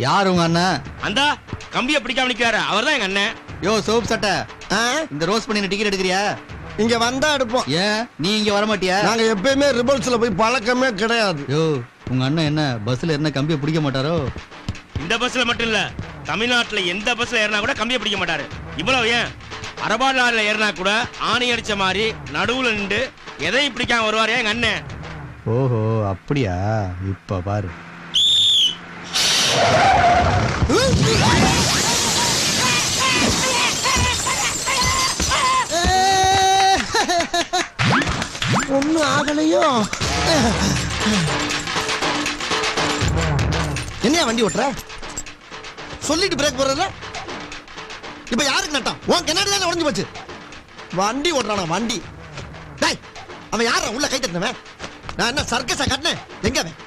யார் உங்க அண்ணன்? அந்த கம்பியை பிடிக்காம நிக்கிறாரு, அவர்தான் எங்க அண்ணன். யோ சோப் சட்டை, இந்த ரோஸ் பண்ணி டிக்கெட் எடுக்கிறியா? இங்க வந்தா எடுப்போம். ஏன் நீ இங்க வர மாட்டியா? நாங்க எப்பயுமே ரிபல்ஸ்ல போய் பழக்கமே கிடையாது. யோ உங்க அண்ணன் என்ன பஸ்ல என்ன கம்பியை பிடிக்க மாட்டாரோ? இந்த பஸ்ல மட்டும் இல்ல, தமிழ்நாட்டுல எந்த பஸ்ல ஏறினா கூட கம்பியை பிடிக்க மாட்டாரு. இவ்வளவு ஏன் அரபாடுல ஏறினா கூட ஆணி அடிச்ச மாதிரி நடுவுல நின்று எதையும் பிடிக்காம வருவாரு எங்க அண்ணன். ஓஹோ அப்படியா? இப்ப பாரு. ஒன்னும் ஆகலையோ? என்னையா வண்டி ஓட்டுற? சொல்லிட்டு பிரேக் போடுறல. இப்ப யாருக்கு நட்டம்? உன் கண்ணாடி தானே உடைஞ்சு போச்சு. வண்டி ஓட்டுறானா வண்டி? டேய் அவன் யாரா உள்ள கை தட்டினவன்? நான் என்ன சர்க்கஸா கட்டினேன்? எங்க அவன்?